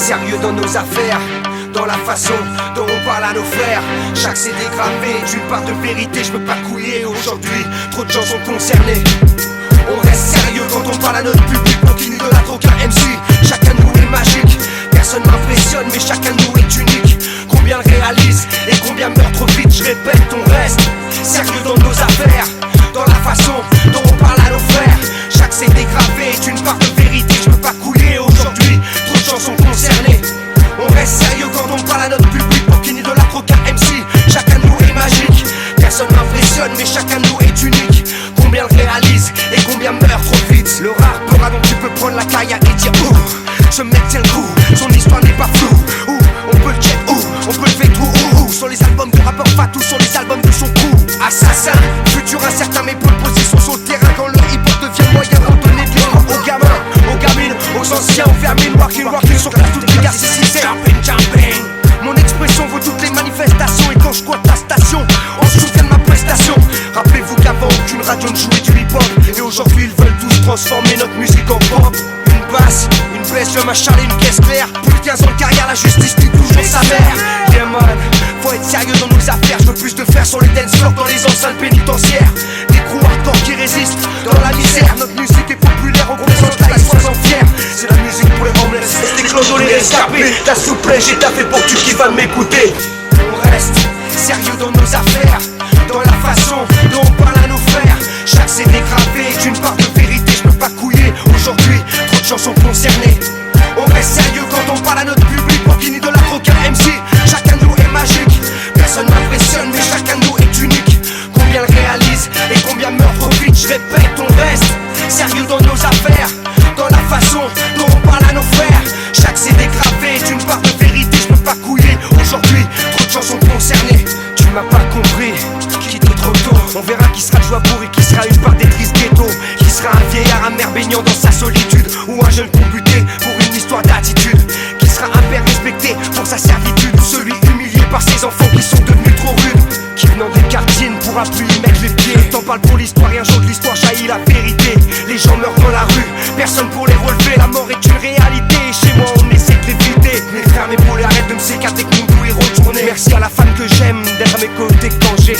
sérieux dans nos affaires, dans la façon dont on parle à nos frères. Chaque CD gravé est une part de vérité, je peux pas couiller aujourd'hui, trop de gens sont concernés. On reste sérieux quand on parle à notre public, pour qui n'idolâtre aucun MC. Chacun de nous est magique, personne m'impressionne mais chacun de nous est unique. Combien le réalise et combien meurt trop vite, je répète, on reste sérieux dans nos affaires, dans la façon dont on parle à nos frères. Chaque CD gravé est une part de vérité, je peux pas couiller aujourd'hui, trop de gens sont concernés. On reste sérieux quand on parle à notre public, pour qui n'idolâtre aucun MC. Chacun de nous est magique, personne m'impressionne mais chacun de nous est unique. Combien le réalise et combien meurt trop vite. Le rare peur dont tu peux prendre la caille et dire ouh, ce mec tient le coup, son histoire n'est pas floue. Ouh, on peut le check, ouh, on peut le faire tout, ouh, sur les albums de rappeur Fatou, sur les albums de son crew. Assassin, futur incertain mais pour position sur le terrain. Quand le hip-hop devient moyen pour donner de l'espoir aux gamins, aux gamines, aux anciens, aux vermines. Walking sur toute les gars, c'est jumping. Mon expression vaut toutes les manifestations. Et quand je squatte la station, on se souvient de ma prestation. Rappelez-vous qu'avant aucune radio ne jouait du hip-hop, et aujourd'hui ils veulent tous transformer notre musique en pop. Une basse, une baisse, je m'acharne et une caisse claire. Plus de 15 ans de carrière, la justice dit toujours sa mère. Yeah man, faut être sérieux dans nos affaires. Je veux plus de faire sur les dance floors, dans les enceintes pénitentiaires. Des crews hardcore qui résistent dans la misère. Notre musique est populaire, on représente la sois-en fier. C'est la musique pour les homeless, les clodos, les rescapés. Ta souplesse, j'ai taffé pour que tu qui vas m'écouter. On reste sérieux dans nos affaires, dans la façon dont on parle à nos frères. Chaque CD gravé est une part de vérité, je peux pas couiller aujourd'hui, trop de gens sont concernés. On reste sérieux quand on parle à notre public, pour qui n'idolâtre aucun MC. Chacun de nous est magique, personne m'impressionne mais chacun de nous est unique. Combien le réalise et combien meurt trop vite, je répète, on reste sérieux dans nos affaires, dans la façon dont on parle à nos frères. Chaque CD gravé est une part de vérité, je peux pas couiller aujourd'hui, trop de gens sont concernés. Tu m'as pas compris, quitte trop tôt. On verra qui sera le joueur et qui sera une part des tristes ghettos. Qui sera un vieillard amer baignant dans sa solitude, ou un jeune combuté pour une histoire d'attitude. Qui sera un père respecté pour sa servitude, ou celui humilié par ses enfants qui sont devenus trop rudes. Qui venant des quartiers ne pourra plus y mettre les pieds. Le temps parle pour l'histoire et un jour de l'histoire jaillit la vérité. Les gens meurent dans la rue, personne pour les relever. La mort est une réalité et chez moi on essaie de l'éviter. Mes frères, mes poulets, arrête de me sécater que mon goût est retourné. Merci à la femme que j'aime d'être à mes côtés quand j'ai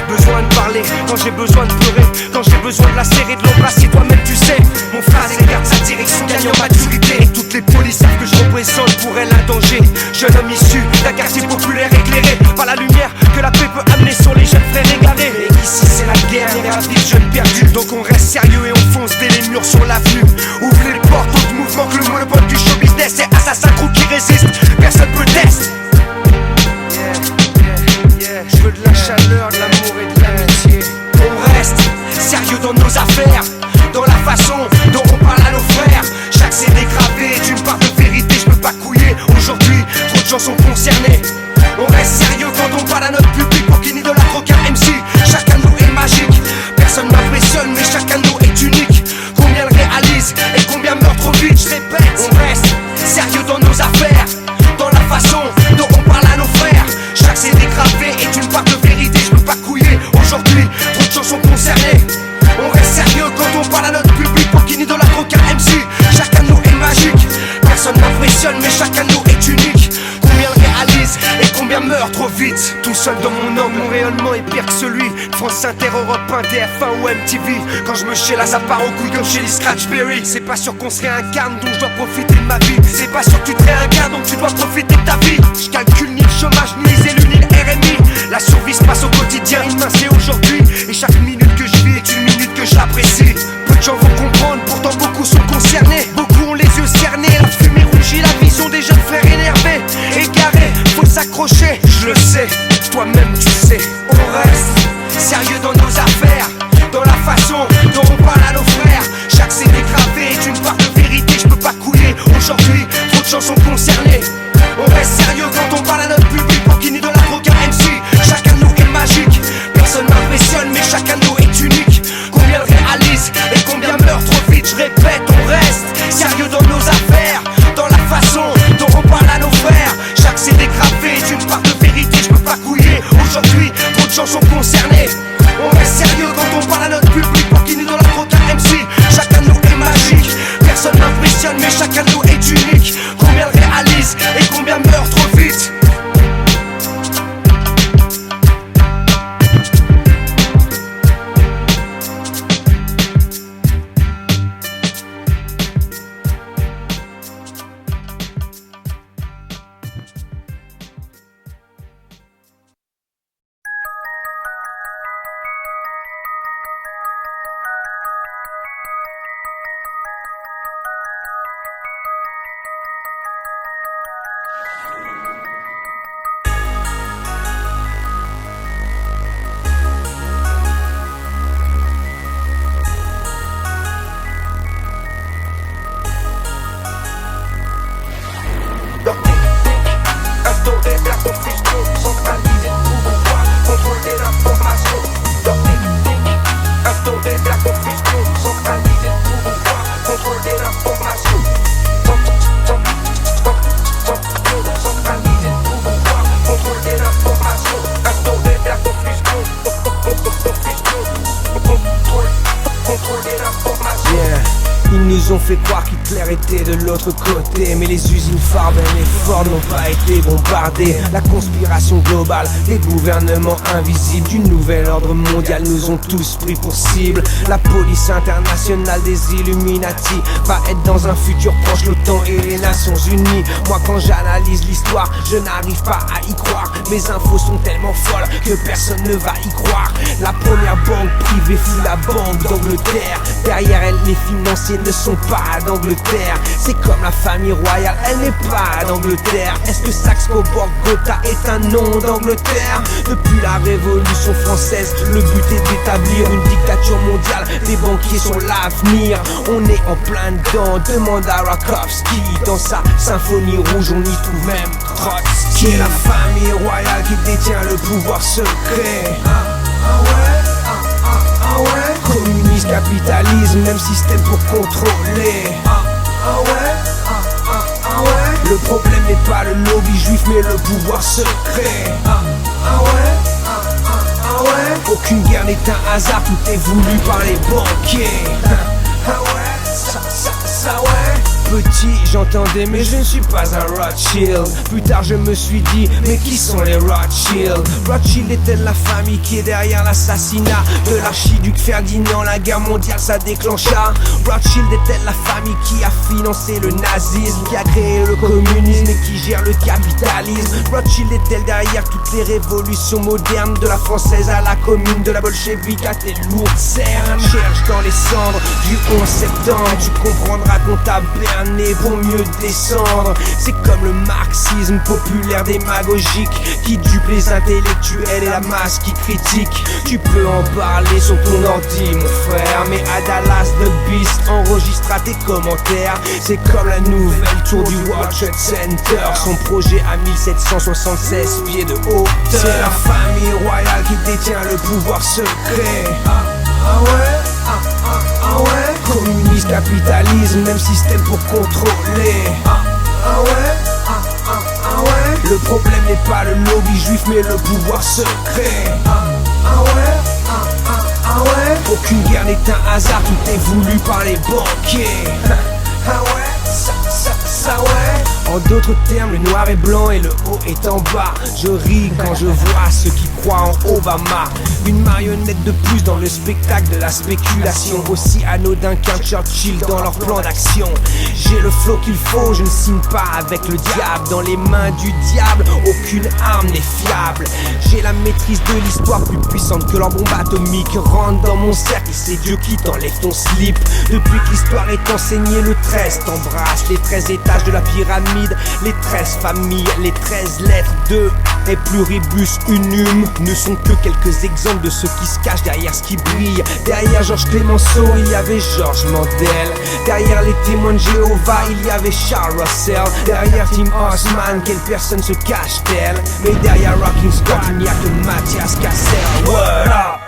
besoin de parler, quand j'ai besoin de pleurer, quand j'ai besoin de la serrer, de l'embrasser. Toi-même tu sais, mon frère garde sa direction, gagne en maturité. Et toutes les polices savent que je représente pour elle un danger. Jeune homme issu d'un quartier populaire éclairé par la lumière que la paix peut amener sur les jeunes frères égarés. Et ici c'est la guerre, et la vie de jeunes perdus. Donc on reste sérieux et on fonce dès les murs sur l'avenue. Ouvrez les portes, autres mouvements que le monopole du show business. C'est assassin crew qui résiste, personne peut tester. Je veux de la chaleur, de l'amour et de l'amitié. On reste sérieux dans nos affaires, dans la façon dont on parle à nos frères. Chaque CD gravé est une part de vérité, je peux pas couiller aujourd'hui, trop de gens sont concernés. On reste sérieux quand on parle à notre public, pour qui n'idolâtre aucun MC. Chacun de nous est magique, personne m'impressionne mais chacun de nous est unique. Combien le réalise et combien meurt trop vite, je répète. On reste sérieux dans nos affaires, dans la façon dont on parle à nos frères. Chaque CD gravé est une part de vérité, je peux pas couiller aujourd'hui, trop de gens sont concernés. On reste sérieux quand on parle à notre public, pour qui n'idolâtre aucun MC. Chacun de nous est magique, personne m'impressionne mais chacun de nous est unique. Combien le réalise et combien meurt trop vite. Tout seul dans mon angle, mon rayonnement est pire que celui France Inter, Europe 1, TF1 ou MTV. Quand je me là ça part au couille comme chez les Scratchberry. C'est pas sûr qu'on se réincarne donc je dois profiter de ma vie. C'est pas sûr que tu te réincarnes donc tu dois profiter de ta vie. Je calcule ni le chômage, ni les élus, ni le RMI. La survie se passe au quotidien, demain c'est aujourd'hui. Et chaque minute que je vis est une minute que j'apprécie. Peu de gens vont comprendre, pourtant beaucoup sont concernés. Beaucoup ont les yeux cernés, la fumée rougit, la vision des jeunes frères énervés. Égarés, faut s'accrocher, je le sais, toi-même tu sais. On reste sérieux dans nos affaires, dans la façon dont on parle à nos frères. Chaque CD gravé est une part de vérité, je peux pas couiller aujourd'hui, trop de gens sont concernés. On reste sérieux quand on parle à notre public, pour qui n'idolâtre aucun MC. Chacun de nous est magique, personne m'impressionne mais chacun de nous est unique. Combien le réalise et combien meurt trop vite, je répète, on reste sérieux dans nos affaires, dans la façon dont on parle à nos frères. Chaque CD gravé est une part de vérité, je peux pas couiller aujourd'hui, trop de gens sont concernés. On reste sérieux quand on parle à notre public, pour qui n'idolâtre aucun MC. Chacun de nous est magique, personne m'impressionne mais chacun de nous est unique. Combien le réalise nous ont fait croire qu'Hitler était de l'autre côté. Mais les usines Farben et Ford n'ont pas été bombardées. La conspiration globale, les gouvernements invisibles du nouvel ordre mondial nous ont tous pris pour cible. La police internationale des Illuminati va être dans un futur proche l'OTAN et les Nations Unies. Moi quand j'analyse l'histoire, je n'arrive pas à y croire. Mes infos sont tellement folles que personne ne va y croire. La première banque privée fut la Banque d'Angleterre. Derrière elle, les financiers ne sont pas d'Angleterre. C'est comme la famille royale, elle n'est pas d'Angleterre. Est-ce que Saxe-Coburg-Gotha est un nom d'Angleterre? Depuis la Révolution française, le but est d'établir une dictature mondiale. Les banquiers sont l'avenir. On est en plein dedans, demande à Rakowski. Dans sa symphonie rouge, on y trouve même Trotsky. C'est la famille royale qui détient le pouvoir secret. Communisme, capitalisme, même système pour contrôler. Le problème n'est pas le lobby juif mais le pouvoir secret. Aucune guerre n'est un hasard, tout est voulu par les banquiers. Petit, j'entendais mais je ne suis pas un Rothschild. Plus tard je me suis dit, mais qui sont les Rothschild? Rothschild est-elle la famille qui est derrière l'assassinat de l'archiduc Ferdinand? La guerre mondiale ça déclencha. Rothschild est-elle la famille qui a financé le nazisme, qui a créé le communisme et qui gère le capitalisme? Rothschild est-elle derrière toutes les révolutions modernes, de la française à la commune, de la bolchevique à tes lourdes cernes? Cherche dans les cendres du 11 septembre, tu comprendras qu'on t'a berné pour mieux descendre. C'est comme le marxisme populaire démagogique qui dupe les intellectuels et la masse qui critique. Tu peux en parler sur ton ordi mon frère, mais à Dallas The Beast enregistra tes commentaires. C'est comme la nouvelle tour du World Trade Center, son projet à 1776 pieds de hauteur. C'est la famille royale qui détient le pouvoir secret. Communisme, capitalisme, même système pour contrôler. Le problème n'est pas le lobby juif mais le pouvoir secret. Aucune guerre n'est un hasard, tout est voulu par les banquiers. En d'autres termes, le noir est blanc et le haut est en bas. Je ris quand je vois ceux qui croient en Obama. Une marionnette de plus dans le spectacle de la spéculation, aussi anodin qu'un Churchill dans leur plan d'action. J'ai le flow qu'il faut, je ne signe pas avec le diable. Dans les mains du diable, aucune arme n'est fiable. J'ai la maîtrise de l'histoire plus puissante que leur bombe atomique. Rentre dans mon cercle, c'est Dieu qui t'enlève ton slip. Depuis que l'histoire est enseignée, le 13 t'embrasse. Les 13 étages de la pyramide, les 13 familles, les 13 lettres de et pluribus unum ne sont que quelques exemples de ceux qui se cachent derrière ce qui brille. Derrière Georges Clemenceau, il y avait Georges Mandel. Derrière les témoins de Jéhovah, il y avait Charles Russell. Derrière Tim Osman, quelle personne se cache-t-elle? Mais derrière Rocking Scott, il n'y a que Mathias Cassel. Word up!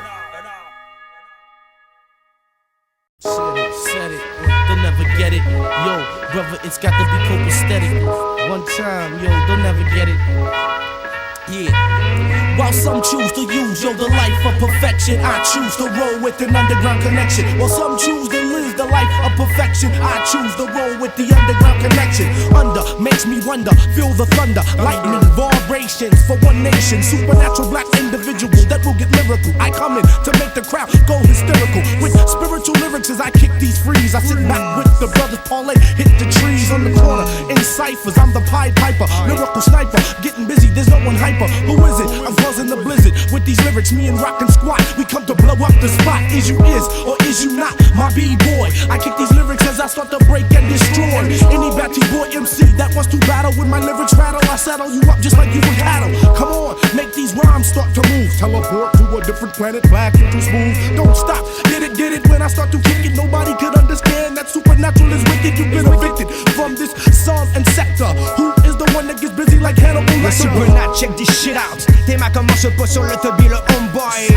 Said it, they'll never get it. Yo, brother, it's got to be copacetic. One time, yo, they'll never get it. Yeah. While some choose to use, yo, the life of perfection, I choose to roll with an underground connection. While some choose to live the life of perfection, I choose to roll with the underground connection. Under makes me wonder, feel the thunder, lightning, vibrations for one nation. Supernatural black individual that will get lyrical. I come in to make the crowd go hysterical. With spiritual lyrics as I kick these frees. I sit back with the brothers Paulette, hit the trees on the corner in ciphers. I'm the Pied Piper, lyrical sniper, getting busy, there's no one hyper. Who is it? I'm buzzing the blizzard with these lyrics. Me and Rock and Squat, we come to blow up the spot. Is you is or is you not my B-boy? I kick these lyrics as I start to break and destroy any batty boy MC that wants to battle with my lyrics rattle. I saddle you up just like you were cattle. Come on, make these rhymes start to move. Teleport to a different planet, black and too smooth. Don't stop, get it when I start to kick it. Nobody could understand that supernatural is wicked. You've been evicted from this song and sector. Who is the one that gets busy like Hannibal Lecter? Supernat, check this shit out. Tes mains comment se posent sur le tubby, le homeboy.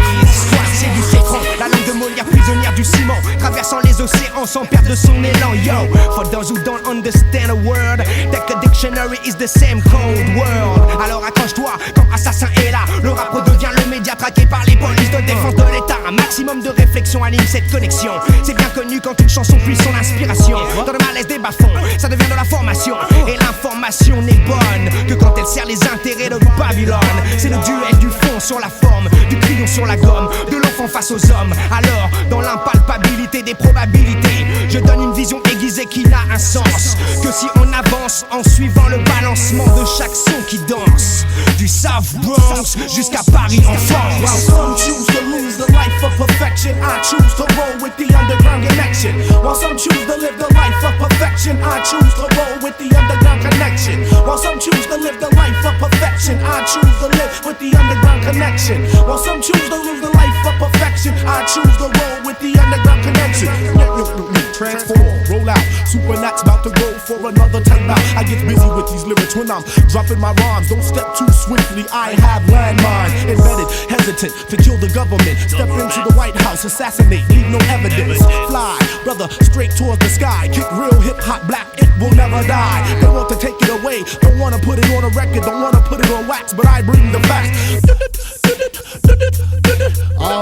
Soit c'est du citron, la langue de Molière prisonnière du ciment, traversant les océans sans perdre son élan. Yo, for those who don't understand a word, take a dictionary is the same cold world. Alors accroche-toi quand Assassin est là. Le rap redevient le média traqué par les polices de défense de l'État. Un maximum de réflexion anime cette connexion. C'est bien connu quand pendant qu'une chanson puise son inspiration. Dans le malaise des bas-fonds, ça devient de la formation. Et l'information n'est bonne que quand elle sert les intérêts de Babylone. C'est le duel du fond sur la forme, du crayon sur la gomme, de l'enfant face aux hommes. Alors, dans l'impalpabilité des probabilités, je donne une vision aiguisée qui n'a un sens que si on avance en suivant le balancement de chaque son qui danse. Du South Bronx jusqu'à Paris en France. While some choose to lose the life of perfection, I choose to roll with the underground connection. While some choose to live the life of perfection, I choose to roll with the underground connection. While some choose to live the life of perfection, I choose to live with the underground connection. While some choose to lose the life of perfection, I choose to roll with the underground connection. Transform, roll out. Supernat's about to go for another time out. I get busy with these lyrics when I'm dropping my rhymes. Don't step too swiftly, I have landmines embedded, hesitant to kill the government. Step into the White House, assassinate, leave no evidence. Fly, brother, straight towards the sky. Kick real hip-hop black, it will never die. They want to take it away, don't wanna put it on a record, don't wanna put it on wax, but I bring the facts.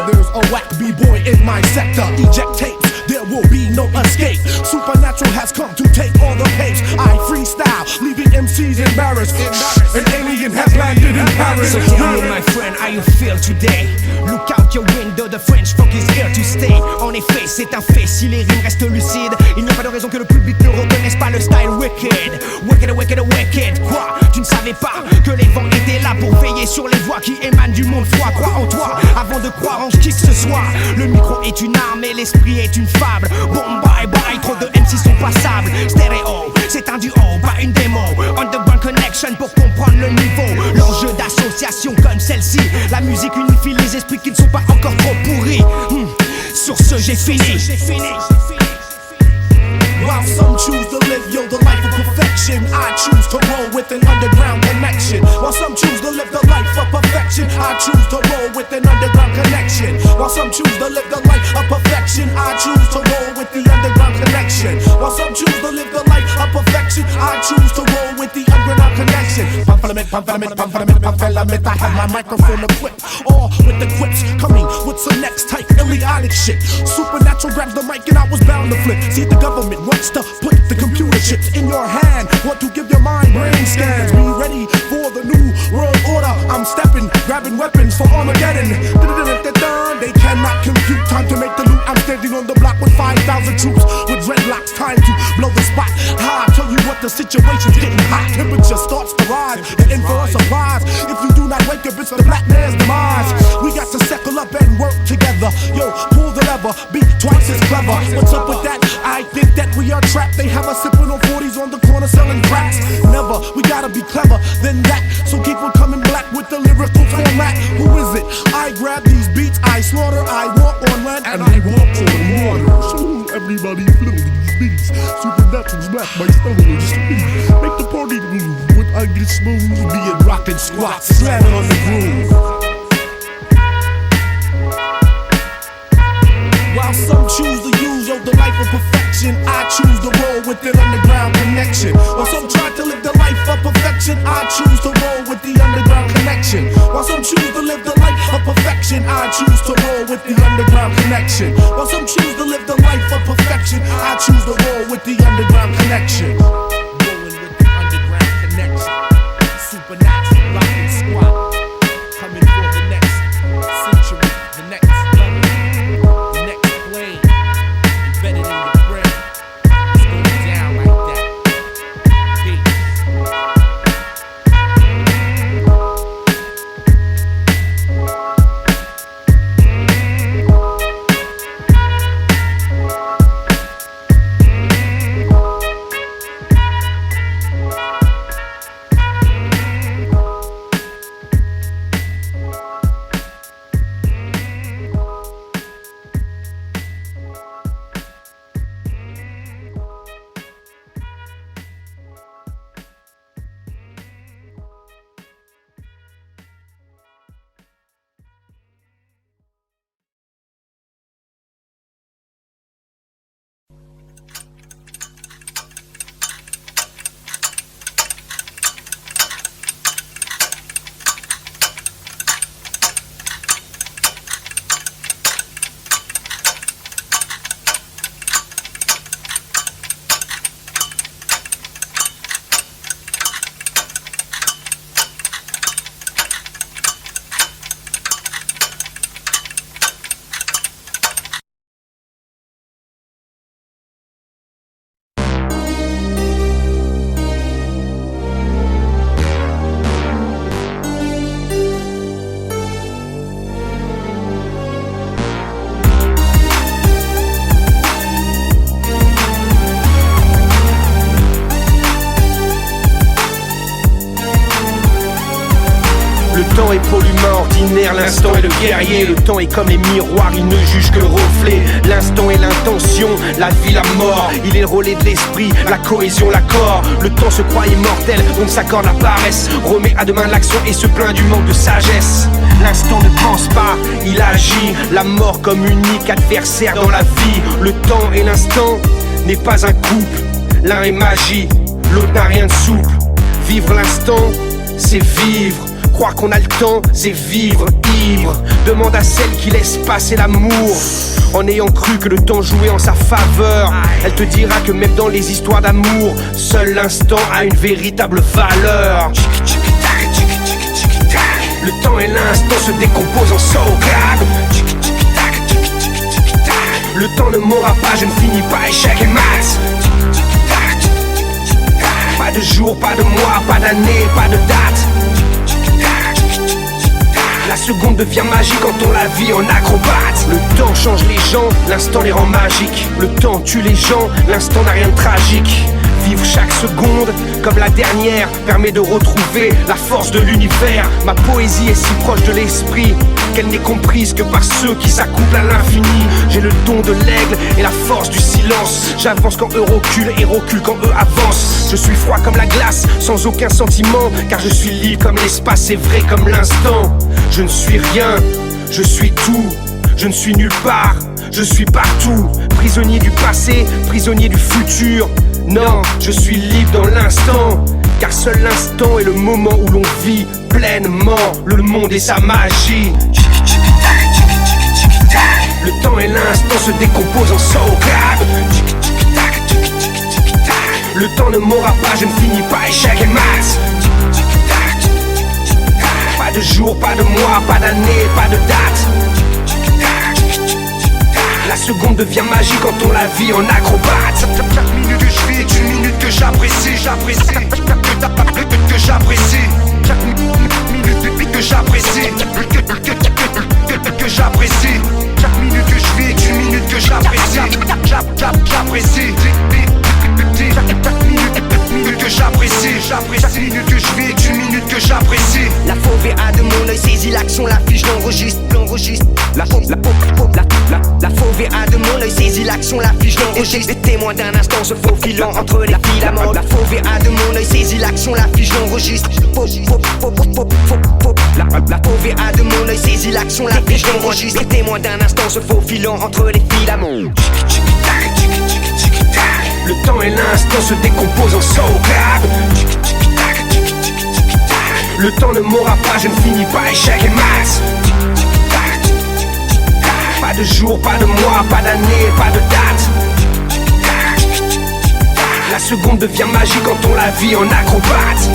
There's a whack B-boy in my sector. Eject tapes, there will be no escape. Supernatural has come to take all the pace. I freestyle, leaving MCs embarrassed. An alien has landed in Paris. So tell me, my friend, how you feel today? Look out your window, the French funk is here to stay. En effet, c'est un fait, si les rimes restent lucides, il n'y a pas de raison que le public ne reconnaisse pas le style wicked. Wicked, wicked, wicked. Quoi? Tu ne savais pas que les vents étaient là pour veiller sur les voix qui émanent du monde froid. Crois en toi avant de croire en qui que ce soit. Le micro est une arme et l'esprit est une fable. Bon bye bye, trop de MC sont passables. Stéréo, c'est un duo, pas une démo. Underground connection pour comprendre le niveau. L'enjeu d'association comme celle-ci. La musique unifie les esprits qui ne sont pas encore trop pourris. Sur ce, j'ai fini. While some choose to live, yo, the life of perfection, I choose to roll with an underground connection. While some choose to live the life of perfection, I choose to roll with an underground connection. While some choose to live the life of perfection, I choose to roll with the underground connection. While some choose to live the life of perfection, I choose to roll with the underground connection. Pamphlet, I have my microphone equipped, all with the quips, coming with some next type idiotic shit. Supernatural grabs the mic and I was bound to flip. See, the government wants to put the computer chips in your hand, want to give your mind brain scans. Be ready for the new world order. I'm stepping, grabbing weapons for Armageddon. They cannot compute time to make the loot. I'm standing on the block with 5,000 troops with dreadlocks. Time to blow the spot high. Tell you what, the situation's getting hot. Temperature starts to rise. You're in for a surprise. If you do not wake up, it's the black man's demise. We got to settle up and work together. Yo, pull the lever, be twice as clever. What's up with that? I think that we are trapped. They have us sipping on 40s on the corner selling cracks. Never, we gotta be clever than that. So keep on coming black with the lyrical format. Who is it? I grab these beats, I slaughter, I walk on land, and I walk on water. So everybody feel these beats. Supernatural's black, my style speed. Make the party move with I get smooth. Being rockin' squats, slamming on the groove. While some choose to use the life of perfection, I choose to roll with an underground connection. While some try to live the life of perfection, I choose to roll with the underground connection. While some choose to live the life of perfection, I choose to roll with the underground connection. While some choose to live the life of perfection, I choose to roll with the underground connection. Rolling with the underground connection. Supernatural, rockin' squat. Coming for the next century, the next level. Better than your brain. It's going down like that. Peace. L'instant est pour l'humain ordinaire, l'instant est le guerrier. Le temps est comme les miroirs, il ne juge que le reflet. L'instant est l'intention, la vie, la mort. Il est le relais de l'esprit, la cohésion, l'accord. Le temps se croit immortel, donc s'accorde la paresse. Remet à demain l'action et se plaint du manque de sagesse. L'instant ne pense pas, il agit. La mort comme unique adversaire dans la vie. Le temps et l'instant n'est pas un couple. L'un est magie, l'autre n'a rien de souple. Vivre l'instant, c'est vivre. Croire qu'on a le temps, c'est vivre ivre. Demande à celle qui laisse passer l'amour, en ayant cru que le temps jouait en sa faveur. Elle te dira que même dans les histoires d'amour, seul l'instant a une véritable valeur. Le temps et l'instant se décomposent en sauvegarde. Le temps ne mourra pas, je ne finis pas échec et maths. Pas de jour, pas de mois, pas d'année, pas de date. La seconde devient magique quand on la vit en acrobate. Le temps change les gens, l'instant les rend magiques. Le temps tue les gens, l'instant n'a rien de tragique. Vivre chaque seconde comme la dernière permet de retrouver la force de l'univers. Ma poésie est si proche de l'esprit qu'elle n'est comprise que par ceux qui s'accouplent à l'infini. J'ai le don de l'aigle et la force du silence. J'avance quand eux reculent et recule quand eux avancent. Je suis froid comme la glace, sans aucun sentiment, car je suis libre comme l'espace et vrai comme l'instant. Je ne suis rien, je suis tout. Je ne suis nulle part, je suis partout. Prisonnier du passé, prisonnier du futur. Non, je suis libre dans l'instant, car seul l'instant est le moment où l'on vit pleinement le monde et sa magie. Le temps et l'instant se décomposent en sauvegarde. Le temps ne mourra pas, je ne finis pas échec et maths. Pas de jour, pas de mois, pas d'année, pas de date. La seconde devient magique quand on la vit en acrobate. Chaque minute que je vis est une minute que j'apprécie, j'apprécie. Que j'apprécie. Chaque minute que j'apprécie. Que j'apprécie. Chaque minute que je vis est une minute que j'apprécie. J'apprécie. Chaque minute que j'apprécie. Chaque minute que je vis est une minute que j'apprécie. La fauve a de mon œil saisit l'action, la fiche l'enregistre. La fauve a de mon œil saisit l'action, la fiche l'enregistre. Les témoins d'un instant se faufilant entre les filaments. La fauve a de mon œil saisit l'action, la fiche l'enregistre. La fauve a de mon œil saisit l'action, la fiche l'enregistre. Les témoins d'un instant se faufilant entre les filaments. Le temps et l'instant se décomposent en sauvegarde. Le temps ne mourra pas, je ne finis pas échec et maths. Pas de jour, pas de mois, pas d'année, pas de date. La seconde devient magique quand on la vit en acrobate.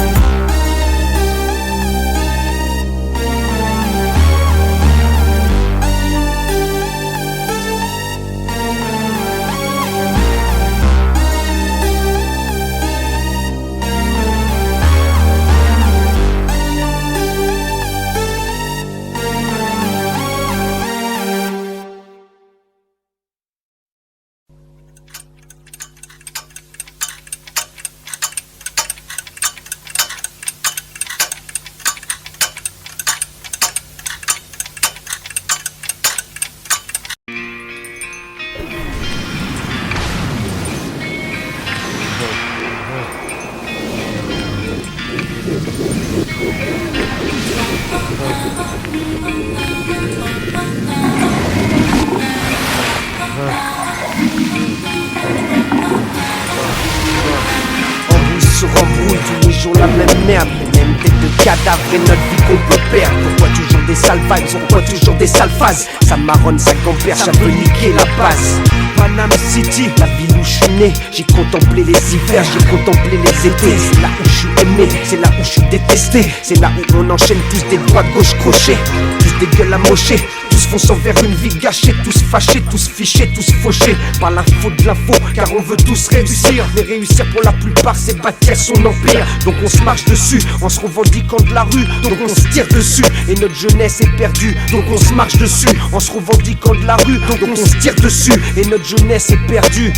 Se rembrouille tous les jours la même merde, les mêmes têtes de cadavres et notre vie qu'on peut perdre. Pourquoi toujours des sales vibes, pourquoi toujours des sales phases? Ça marronne, ça compère, ça veut niquer la base. Panama City, la ville où je suis né. J'ai contemplé les hivers, j'ai contemplé les étés. C'est là où je suis aimé, c'est là où je suis détesté. C'est là où on enchaîne tous des droites gauche crochets. Tous des gueules amochées, tous fonçant vers une vie gâchée. Tous fâchés, tous fichés, tous fauchés par l'info de l'info, car on veut tous réussir. Mais réussir pour la plupart c'est bâtir son empire. Donc on se marche dessus, en se revendiquant de la rue. Donc on se tire dessus, et notre jeunesse est perdue. Donc on se marche dessus, en se revendiquant de la rue. Donc on se tire dessus, et notre jeunesse est perdue.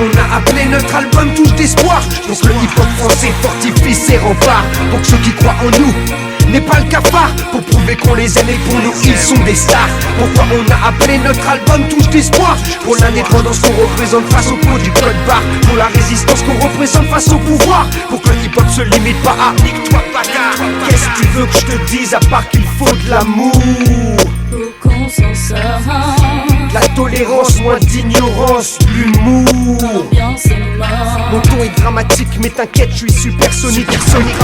on a appelé notre album Touche d'espoir? Pour que le hip-hop français fortifie ses remparts, pour que ceux qui croient en nous n'est pas le cafard, pour prouver qu'on les aime et pour nous ils sont des stars. Pourquoi on a appelé notre album Touche d'espoir? Pour l'indépendance qu'on représente face au pot du code barre, pour la résistance qu'on représente face au pouvoir, pour que le hip-hop se limite pas à nique-toi bâtard. Qu'est-ce que tu veux que je te dise à part qu'il faut de l'amour, Pour qu'on s'en sorte, la tolérance, moins d'ignorance, l'humour. l'ambiance est morte. Mon ton est dramatique, mais t'inquiète, je suis supersonique,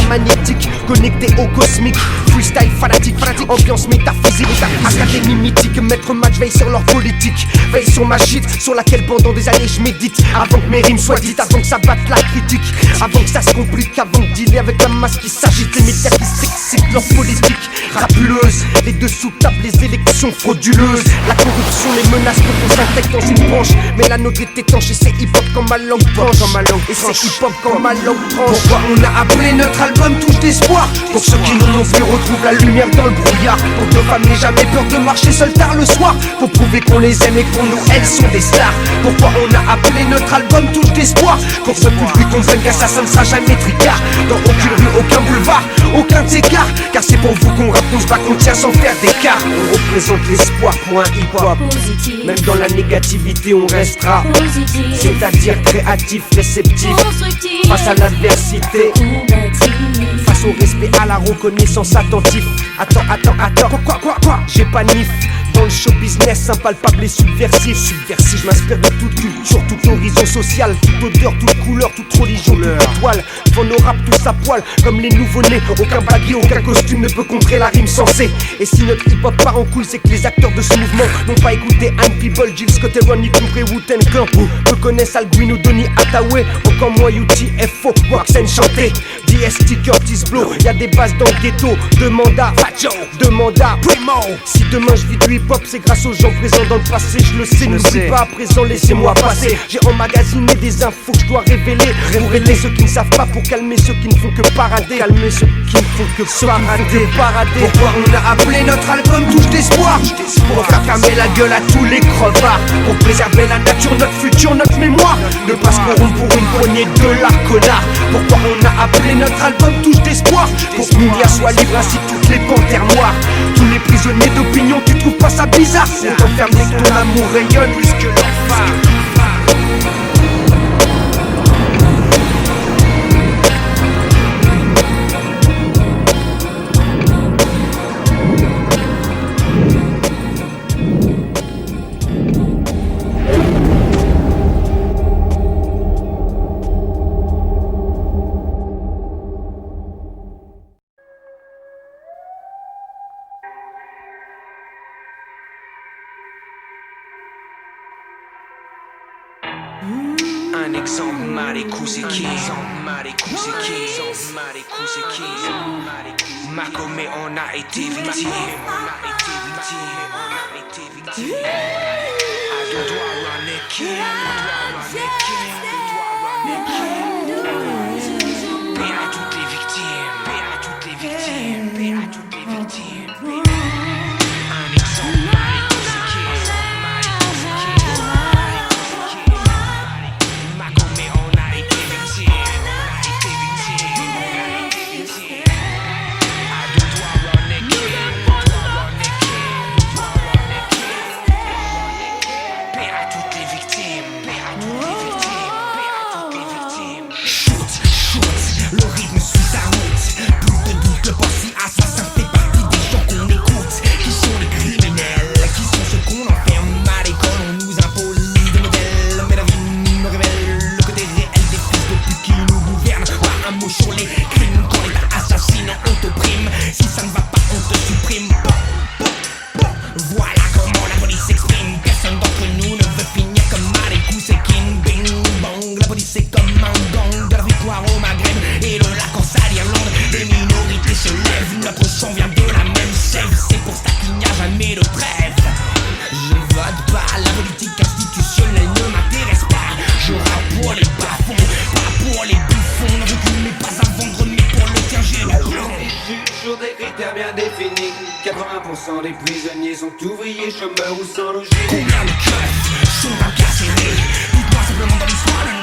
magnétique, connecté au cosmique. Freestyle fanatique, ambiance métaphysique, académie mythique. Maître match veille sur leur politique, veille sur ma shit, sur laquelle pendant des années je médite. Avant que mes rimes soient dites, avant que ça batte la critique, avant que ça se complique, avant de dealer avec la masse qui s'agite, les médias qui s'excitent, leur politique rapuleuse, les dessous tapent, les élections frauduleuses, la corruption, les menaces qu'on s'infecte dans une branche. Mais la nôtre est étanche et c'est hip-hop quand ma langue tranche. Et c'est hip-hop quand ma langue tranche. Pourquoi on a appelé notre album Touche d'espoir? Pour ceux qui nous ont vu retrouvent la lumière dans le brouillard, pour que nos femmes n'aient jamais peur de marcher seules tard le soir, pour prouver qu'on les aime et que pour nous elles sont des stars. Pourquoi on a appelé notre album Touche d'espoir? Pour que ce public comprenne qu'un ça ne sera jamais tricard, dans aucune rue, aucun boulevard, aucun écart. Car c'est pour vous qu'on rappe, qu'on se bat, qu'on tient sans faire d'écart. On représente l'espoir pour un hip-hop. Positif, Même dans la négativité on restera, positif, c'est-à-dire créatif, réceptif, constructif, face à l'adversité, combatif. face au respect, à la reconnaissance, attentif. Attends, quoi? J'ai pas nif. Dans le show business, impalpable et subversif. Je m'inspire de toute culture, tout horizon social, toute odeur, toute couleur, toute religion, toute étoile. Devant nos rap tous à poil, comme les nouveau-nés. Aucun baggy, aucun costume ne peut contrer la rime sensée. Et si notre hip-hop part en couille, c'est que les acteurs de ce mouvement n'ont pas écouté Anne People, Jill Scott et Ron, y compris Wu-Tang Clan. Peu connaissent Alguino, Donny Hathaway, encore moins UTFO, Waxen chanté. DST, Curtis Blow, y'a des bases dans le ghetto. Demande à Fajo, demande à Primo. Si demain je vis du hip-hop, c'est grâce aux gens présents dans le passé. Je le sais, n'oublie pas à présent, laissez-moi passer. J'ai emmagasiné des infos que je dois révéler, pour aider ceux qui ne savent pas, pour calmer ceux qui ne font que parader. Calmer ceux qui ne font que parader. Pourquoi on a appelé notre album Touche d'espoir? Pour faire fermer la gueule à tous les crevards, pour préserver la nature, notre futur, notre mémoire. Ne pas se corrompre pour une poignée de la connard. Pourquoi on a appelé notre album Touche d'espoir? Pour que Mounia soit libre ainsi que toutes les panthères noires. Tous les prisonniers d'opinion, tu trouves pas ça bizarre? On t'enferme dès que ton amour rayonne plus que l'enfer. Un exemple, Malékou c'est qui? Macomé on a été victime. À deux doigts run it king. Paix à toutes les victimes. Paix à toutes les victimes. Paix à toutes les victimes. Un exemple, Malékou c'est qui? Macomé on a été victime. À deux doigts run it king. Paix à toutes les victimes. Paix à toutes les victimes. Paix à toutes les victimes. Shoot, le rythme suit sa route. Plus de doute, le bossy assassin fait partie des gens qu'on écoute. Qui sont les criminels? Qui sont ceux qu'on enferme à l'école? On nous impose des modèles, mais la vie nous révèle le côté réel des fils de pute qui nous gouvernent. Pas un mot sur les crimes, quand l'État assassine, on t'opprime. Si ça ne va pas, on te supprime. Voilà comment la police s'exprime. Personne d'entre nous ne veut finir comme Malékou, c'est King Bing Bong. La police c'est comme un gang, de la victoire au Maghreb et de la Corse à l'Irlande. Les minorités se lèvent, notre sang vient de la même sève. C'est pour ça qu'il n'y a jamais de trêve. Je vote pas, la politique institutionnelle ne m'intéresse pas. Je rappe pour les bas-fonds, pas pour les bouffons. Le recul n'est pas à vendre, mais pour le tien j'ai le plomb. Sur des critères bien définis, 80% des prisonniers sont ouvriers, chômeurs ou sans logis. Combien de keufs sont incarcérés? Dites-moi simplement dans l'histoire le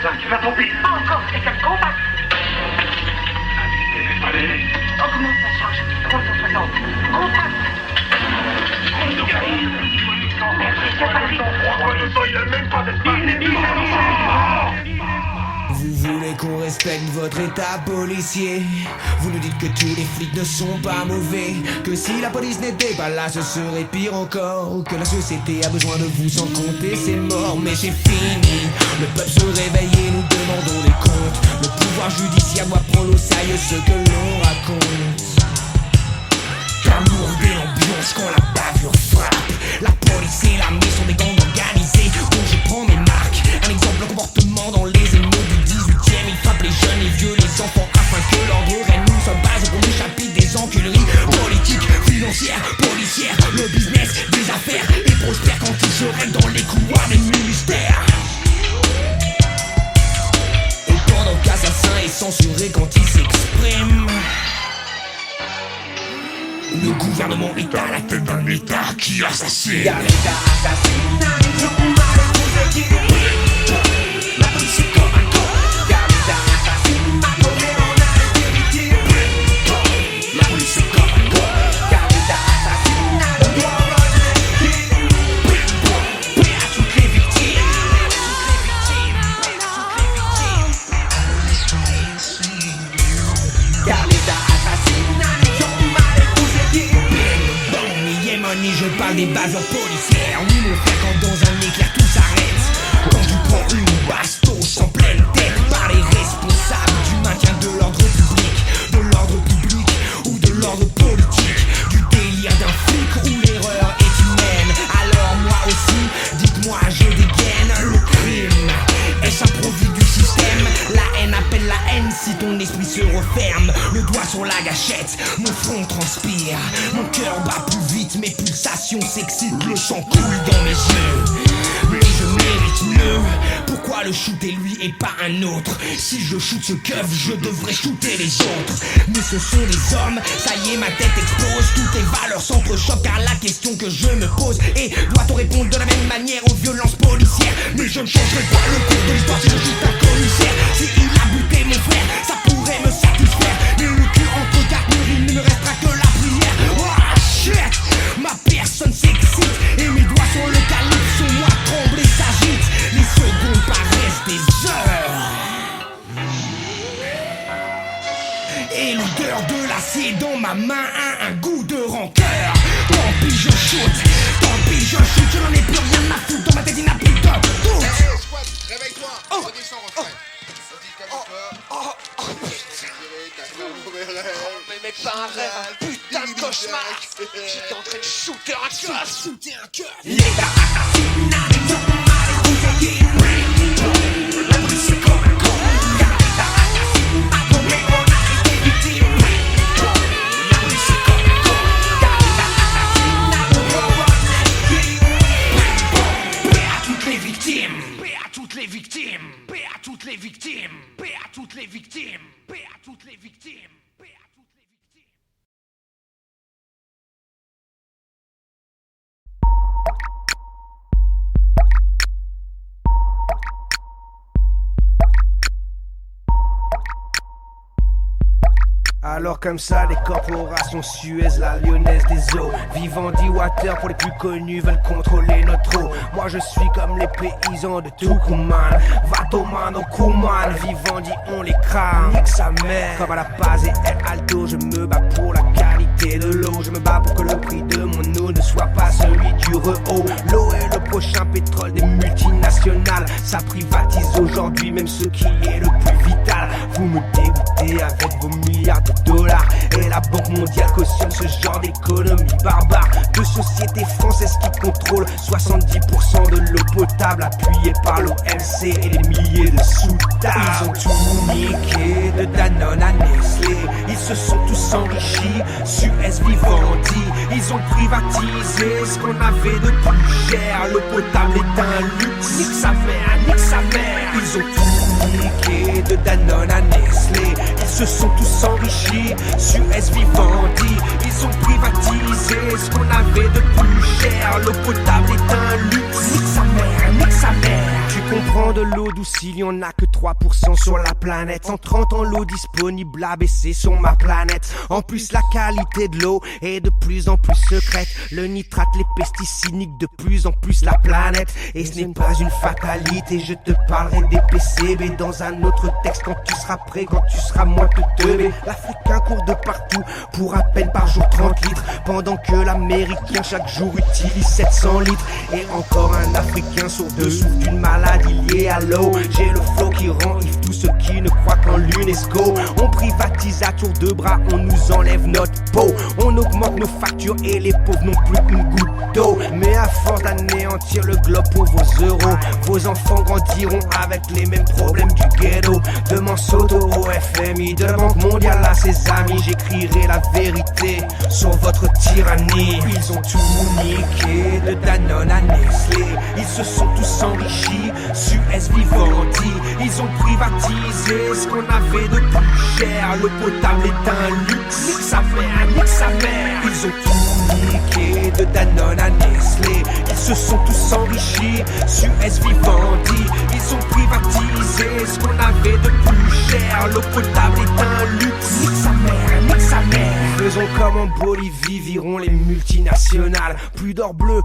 Tu vas tomber. Encore, c'est un contact. Augmente la charge. 360. Contact. Vous voulez qu'on respecte votre état policier. Vous nous dites que tous les flics ne sont pas mauvais, que si la police n'était pas là ce serait pire encore, que la société a besoin de vous sans compter ses morts. Mais c'est fini, le peuple se réveille et nous demandons des comptes. Le pouvoir judiciaire doit prendre au sérieux ce que l'on raconte. Car lourde est l'ambiance quand la bavure frappe. La police et l'armée sont des gangs organisés dont je prends mes marques. Un exemple de comportement dans les émeutes du 18e. Ils frappent les jeunes, les vieux, les enfants afin que l'ordre règne. Nous sommes basés pour échapper des enculeries politiques, financières, policières. Le business des affaires et prospère quand ils se règlent dans les couloirs des ministères. Et pendant qu'Assassin est censuré quand il s'exprime, le gouvernement est à la tête d'un état qui assassine. Y'a l'état assassine, la police est comme un corps. Y'a l'état assassine, mais on a les victimes. La police est comme un corps. Y'a l'état assassine, paix à toutes les victimes. Car l'état assassine, je parle des bavures policières. Oui mon frère, quand dans un éclair tout s'arrête, quand tu prends une bastos en pleine tête par les responsables du maintien de l'ordre public ou de l'ordre politique, du délire d'un flic où l'erreur est humaine. Alors moi aussi, dites-moi je dégaine. Le crime, est-ce un produit du système? La haine appelle la haine si ton esprit se referme. Le doigt sur la gâchette, mon front transpire, mon cœur bat plus vite, mes pulsations s'excitent, le sang coule dans mes yeux. Mais je mérite mieux. Pourquoi le shooter lui et pas un autre? Si je shoot ce keuf, je devrais shooter les autres. Mais ce sont des hommes, ça y est ma tête explose. Toutes les valeurs s'entrechoquent car la question que je me pose est: doit-on répondre de la même manière aux violences policières? Mais je ne changerai pas le cours de l'histoire si je shoot un commissaire. Si il a buté mon frère, ça pourrait me satisfaire. Mais le cul entre quatre murs, il ne me restera que la prière. Oh shit, ma personne s'excite et mes doigts sur le calibre, sur moi tremble et s'agite. Les secondes paraissent des heures et l'odeur de l'acier dans ma main a un goût de rancœur. Tant pis je shoot, je n'en ai plus rien à foutre. Dans ma tête il n'a plus de doute. Hey, squad, réveille-toi, redescends refrain. Mais pas un rêve, un putain de cauchemar. J'étais en train de shooter un cœur. L'état assassine, la police est comme un con. L'état assassine, mais on a été victimes. La police est comme un con. L'état assassine, paix à toutes les victimes. Paix à toutes les victimes. Paix à toutes les victimes. Paix à toutes les victimes. Paix à toutes les victimes. Alors comme ça, les corporations Suez, la Lyonnaise des eaux, Vivendi Water pour les plus connus veulent contrôler notre eau. Moi je suis comme les paysans de Tucumán, Vatoman au Kuman, Vivendi on les crame, nique sa mère. Comme à la Paz et El Alto, je me bats pour la qualité de l'eau. Je me bats pour que le prix de mon eau ne soit pas celui du Rehaut. L'eau est le prochain pétrole des multinationales. Ça privatise aujourd'hui même ce qui est le plus vital. Vous me dégoûtez avec vos milliards de dollars et la Banque mondiale cautionne ce genre d'économie barbare. De sociétés françaises qui contrôlent 70% de l'eau potable appuyée par l'OMC et des milliers de sous-tables. Ils ont tout niqué de Danone à Nestlé. Ils se sont tous enrichis, Suez, Vivendi. Ils ont privatisé ce qu'on avait de plus cher. L'eau potable est un luxe, nique sa mère, nique sa mère. Ils ont tout niqué de Danone à Nestlé. Ils se sont tous enrichis, Suez, Vivendi. Ils Ils ont privatisé ce qu'on avait de plus cher. L'eau potable est un luxe. Nique sa mère, nique sa mère. Tu comprends de l'eau douce, il y en a que 3% sur la planète. En 30 ans, l'eau disponible a baissé sur ma planète. En plus, la qualité de l'eau est de plus en plus secrète. Le nitrate, les pesticides niquent de plus en plus la planète. Et ce n'est pas une fatalité, je te parlerai des PCB dans un autre texte. Quand tu seras prêt, quand tu seras moins que teubé. L'Africain court de partout pour à peine par jour 30 litres, pendant que l'Américain chaque jour utilise 700 litres. Et encore un Africain sur deux souffre d'une maladie liée à l'eau. J'ai le flow qui rend ivre tous ceux qui ne croient qu'en l'UNESCO. On privatise à tour de bras, on nous enlève notre peau. On augmente nos factures et les pauvres n'ont plus une goutte d'eau. Mais à force d'anéantir le globe pour vos euros, vos enfants grandiront avec les mêmes problèmes du ghetto. De Monsanto au FMI, de la Banque mondiale à ses amis, j'écrirai la vérité sur votre tyrannie. Ils ont tout niqué, de Danone à Nestlé. Ils se sont tous enrichis, Suez, Vivendi. Ils ont privatisé ce qu'on avait de plus cher. L'eau potable est un luxe. Nique sa mère, nique sa mère. Ils ont tout niqué, de Danone à Nestlé. Ils se sont tous enrichis, Suez, Vivendi. Ils ont privatisé ce qu'on avait de plus cher. L'eau potable est un luxe. Nique sa mère, nique sa mère. Faisons comme en Bolivie, virons les multinationales. Plus d'or bleu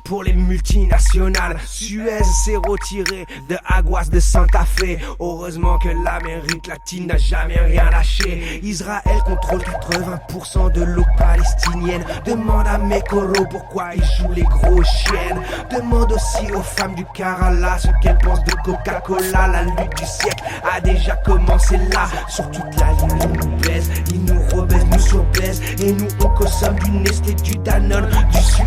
pour les multinationales. Suez s'est retiré de Aguas de Santa Fe. Heureusement que l'Amérique latine n'a jamais rien lâché. Israël contrôle 80% de l'eau palestinienne. Demande à Mekoro pourquoi ils jouent les gros chiennes. Demande aussi aux femmes du Kerala ce qu'elles pensent de Coca-Cola. La lutte du siècle a déjà commencé là. Sur toute la ligne ils nous baisent, ils nous rebaissent, nous surbaissent. Et nous on consomme du Nestlé, du Danone, du Suez.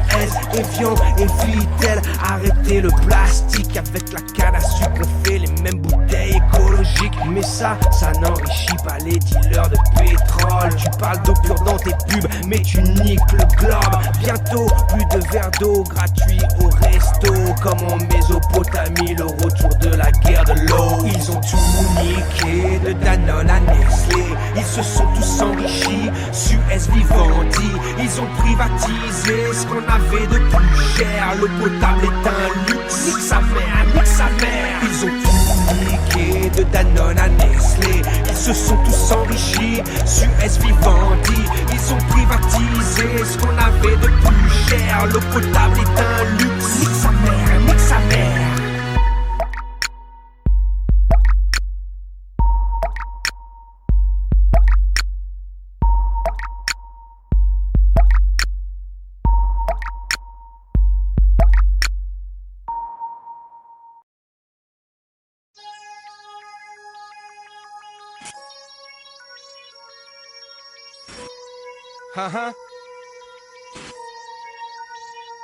Evian et Vitel, arrêtez le plastique. Avec la canne à sucre on fait les mêmes bouteilles écologiques. Mais ça n'enrichit pas les dealers de pétrole. Tu parles d'eau pure dans tes pubs, mais tu niques le globe. Bientôt plus de verres d'eau gratuits au resto. Comme en Mésopotamie, le retour de la guerre de l'eau. Ils ont tout niqué, de Danone à Nestlé. Ils se sont tous enrichis, Suez, Vivendi. Ils ont privatisé ce qu'on avait de plus cher. L'eau potable est un luxe. Nique sa mère, nique sa mère. Ils ont tout niqué, de Danone à Nestlé. Ils se sont tous enrichis, Suez, Vivendi. Ils ont privatisé ce qu'on avait de plus cher. L'eau potable est un luxe. Nique sa mère, nique sa mère.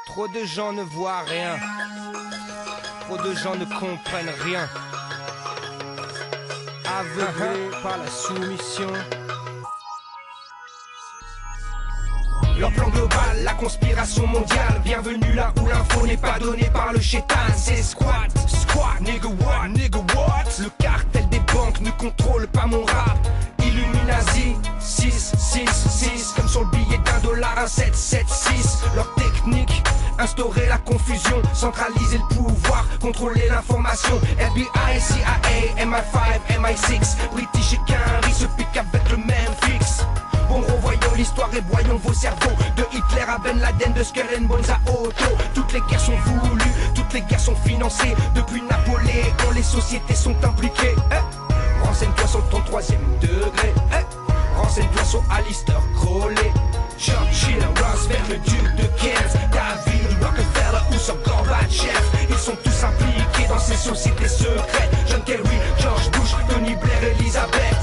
Trop de gens ne voient rien. Trop de gens ne comprennent rien. Aveuglés par la soumission. Leur plan global, la conspiration mondiale. Bienvenue là où l'info n'est pas donnée par le chétan. C'est squat, nigga what. Le cartel des banques ne contrôle pas mon rap. Illuminati, 6, comme sur le billet $1, un 776. Leur technique, instaurer la confusion, centraliser le pouvoir, contrôler l'information. FBI, CIA, MI5, MI6, British et Quinry se piquent avec le même fixe. Bon, revoyons l'histoire et broyons vos cerveaux. De Hitler à Ben Laden, de Skull and Bones à Otto. Toutes les guerres sont voulues, toutes les guerres sont financées. Depuis Napoléon, les sociétés sont impliquées. Renseigne-toi sur ton 3e degré. Renseigne-toi sur Alistair Crowley, Churchill, Roosevelt, le duc de Kent, David Rockefeller ou sur Gorbatchev. Ils sont tous impliqués dans ces sociétés secrètes. John Kerry, George Bush, Tony Blair, Elizabeth.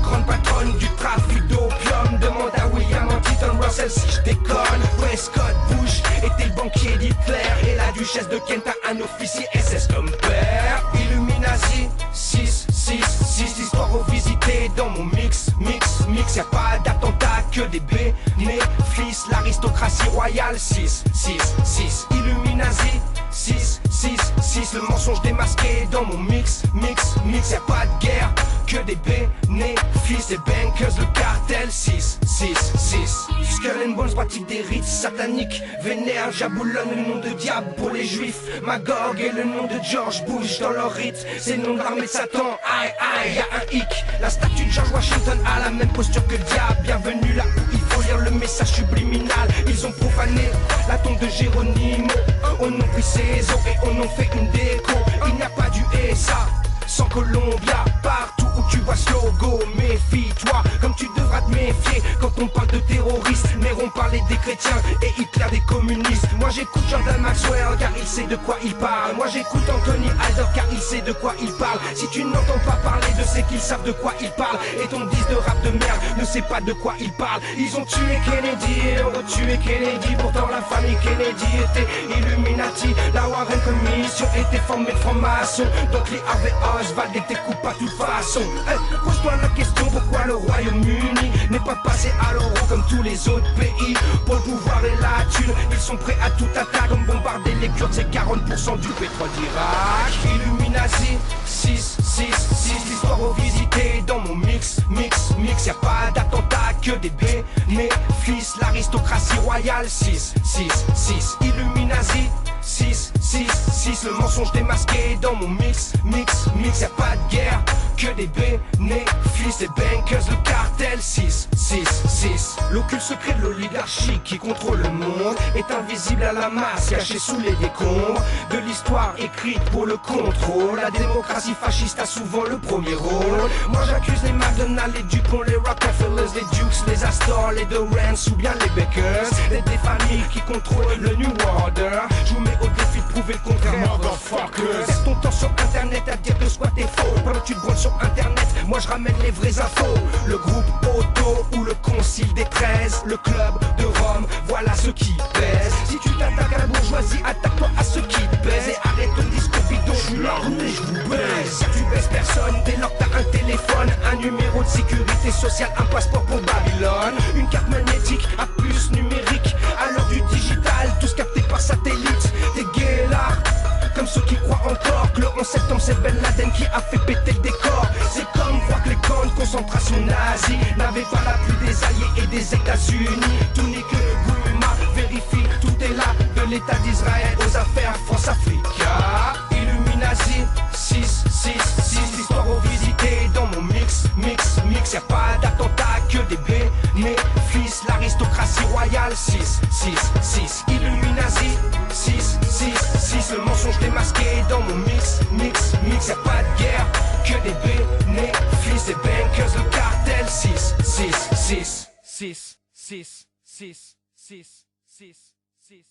Grande patronne du trafic d'opium. Demande à William Huntington Russell si je déconne. Prescott Bush était le banquier d'Hitler. Et la duchesse de Kent a un officier SS comme père. Illuminati, 6, l'histoire revisitée dans mon mix. Y'a pas d'attentat, que des bénéfices. L'aristocratie royale, 6, Illuminati, 6, le mensonge démasqué dans mon mix. Y'a pas de guerre, que des bénéfices. Les bankers, le cartel 6, 6, 6. Skull and Bones pratique des rites sataniques. Vénère, jaboulonne le nom de diable pour les juifs. Magog et le nom de George Bush dans leur rite. C'est le nom de l'armée de Satan, aïe aïe, y'a un hic. La statue de George Washington a la même posture que le diable. Bienvenue là où il faut lire le message subliminal. Ils ont profané la tombe de Géronimo. On a pris ses os et on en fait une déco. Il n'y a pas du SA sans Colombia. Partout où tu vois ce logo, méfie-toi comme tu devras te méfier quand on parle de terroristes. Néron parlait des chrétiens et Hitler des communistes. Moi j'écoute Jordan Maxwell car il sait de quoi il parle. Moi j'écoute Anthony Halder car il sait de quoi il parle. Si tu n'entends pas parler de ceux qui savent de quoi il parle, et ton disque de rap de merde ne sait pas de quoi il parle. Ils ont tué Kennedy et ont retué Kennedy. Pourtant la famille Kennedy était Illuminati. La Warren Commission était formée de francs-maçons. Donc les Harvey Oswald étaient coupables de toute façon. Pose-toi la question pourquoi le Royaume-Uni n'est pas passé à l'euro comme tous les autres pays. Pour le pouvoir et la thune, ils sont prêts à tout attaque. Comme bombarder les Kurdes, c'est 40% du pétrole d'Irak. Illuminati 6, 6, 6. L'histoire revisitée dans mon mix. Y'a pas d'attentat que des bénéfices. L'aristocratie royale 6, 6, 6. Illuminati 6, 6, 6. Le mensonge démasqué dans mon mix. Y'a pas de guerre que des bénéfices. Les bankers, le cartel 6, 6, 6. L'occulte secret de l'oligarchie qui contrôle le monde est invisible à la masse, caché sous les décombres de l'histoire écrite pour le contrôle. La démocratie fasciste a souvent le premier rôle. Moi j'accuse les McDonald's, les Dupont, les Rockefellers, les Dukes, les Astor, les Dorrance ou bien les Bakers. Des familles qui contrôlent le New Order. Je vous mets au défi de prouver le contraire, motherfuckers. Perds ton temps sur internet à dire que squat est faux. Pendant que tu te branles sur internet, moi je ramène les vraies infos. Le groupe Auto ou le concile des 13, le club de Rome, voilà ce qui pèse. Si tu t'attaques à la bourgeoisie, attaque-toi à ceux qui pèsent. Et arrête ton discours bidon, je suis l'armée, je vous baise. Si tu baisses personne, dès lors que t'as un téléphone, un numéro de sécurité sociale, un passeport pour Babylone, une carte magnétique, un puce numérique. À l'heure du digital, tous captés par satellite. T'es gay là, comme ceux qui croient encore que le 11 septembre c'est Ben Laden qui a fait péter le décor. C'est comme croire que les camps de concentration nazis n'avaient pas l'appui des Alliés et des États-Unis. Tout n'est que Gouma, vérifie, tout est là. De l'État d'Israël aux affaires France-Africa. Illuminati 6, 6, 6. L'histoire revisitée dans mon mix. Y'a pas d'attentat que des bénéfices. L'aristocratie royale 6, 6, 6. Illuminati 6, 6, 6. Le mensonge démasqué dans mon mix. Y'a pas de guerre que des bénéfices. Les bankers, le cartel 6, 6, 6. 6, 6, 6, 6, 6, 6.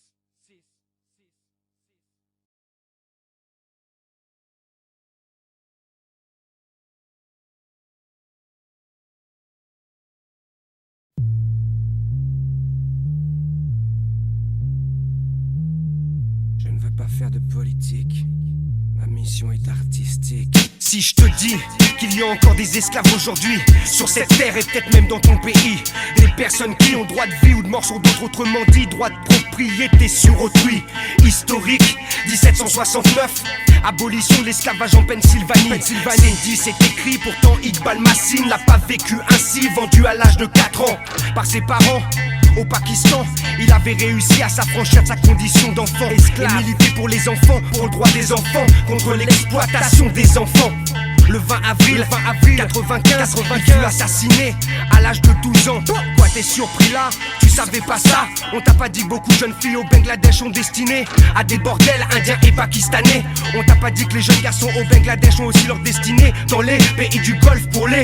Je ne veux pas faire de politique, ma mission est artistique. Si je te dis qu'il y a encore des esclaves aujourd'hui sur cette terre et peut-être même dans ton pays, des personnes qui ont droit de vie ou de mort sur d'autres, autrement dit droit de propriété sur autrui. Historique 1769, abolition de l'esclavage en Pennsylvanie. C'est dit, c'est écrit, pourtant Iqbal Massin l'a pas vécu ainsi. Vendu à l'âge de 4 ans par ses parents au Pakistan, il avait réussi à s'affranchir de sa condition d'enfant esclave et militer pour les enfants, pour le droit des enfants, contre l'exploitation des enfants. Le 20 avril 95, il fut assassiné à l'âge de 12 ans. Quoi, t'es surpris là? Tu savais pas ça? On t'a pas dit que beaucoup de jeunes filles au Bangladesh sont destinées à des bordels indiens et pakistanais? On t'a pas dit que les jeunes garçons au Bangladesh ont aussi leur destinée dans les pays du Golfe pour les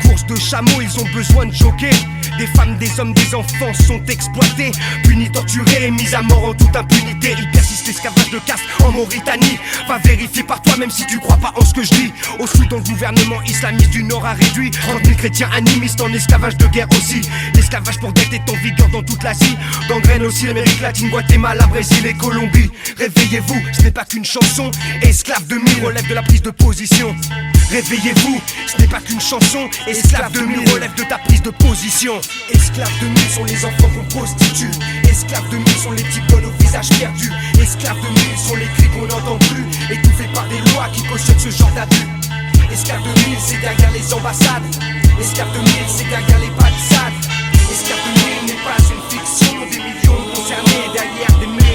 courses de chameaux? Ils ont besoin de jockey. Des femmes, des hommes, des enfants sont exploités, punis, torturés et mis à mort en toute impunité. Il persiste l'esclavage de caste en Mauritanie. Va vérifier par toi même si tu crois pas en ce que je dis. Au Soudan, le gouvernement islamiste du Nord a réduit 30 000 chrétiens animistes en esclavage de guerre aussi. L'esclavage pour dette est en vigueur dans toute l'Asie, gangrène aussi l'Amérique latine, Guatemala, Brésil et Colombie. Réveillez-vous, ce n'est pas qu'une chanson. Esclave de mille relève de la prise de position. Réveillez-vous, ce n'est pas qu'une chanson. Esclave de mille relève de ta prise de position. Esclaves de mille sont les enfants qu'on prostitue. Esclaves de mille sont les petits bonnes au visage perdu. Esclaves de mille sont les cris qu'on n'entend plus, étouffés par des lois qui cautionnent ce genre d'abus. Esclave de mille, c'est derrière les ambassades. Esclave de mille, c'est derrière les palissades. Esclave de mille n'est pas une fiction. Des millions concernés derrière des maisons.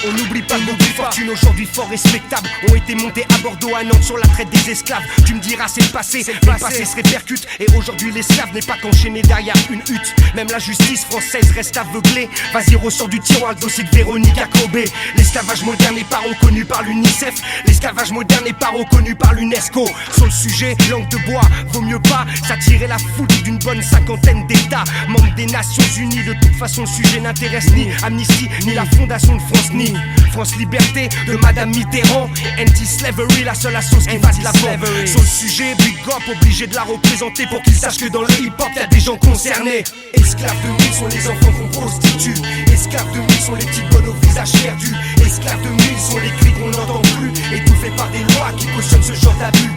On n'oublie pas que nos fortunes aujourd'hui fort respectables ont été montées à Bordeaux, à Nantes sur la traite des esclaves. Tu me diras c'est le passé, le passé se répercute. Et aujourd'hui l'esclave n'est pas qu'enchaîné derrière une hutte. Même la justice française reste aveuglée. Vas-y ressort du tiroir le dossier de Véronique Jacobé. L'esclavage moderne n'est pas reconnu par l'UNICEF. L'esclavage moderne n'est pas reconnu par l'UNESCO. Sur le sujet, langue de bois, vaut mieux pas s'attirer la foudre d'une bonne cinquantaine d'états membres des Nations Unies. De toute façon le sujet n'intéresse ni Amnesty, ni la Fondation de France, ni France Liberté de Madame Mitterrand. Anti-slavery, la seule sauce qui va de l'avant. Sur le sujet, Big Up obligé de la représenter pour qu'il sache que dans le hip-hop y'a des gens concernés. Esclaves de mille sont les enfants qu'on prostitue. Esclaves de mille sont les petites bonnes au visage perdu. Esclaves de mille sont les cris qu'on n'entend plus, étouffés par des lois qui cautionnent ce genre d'abus.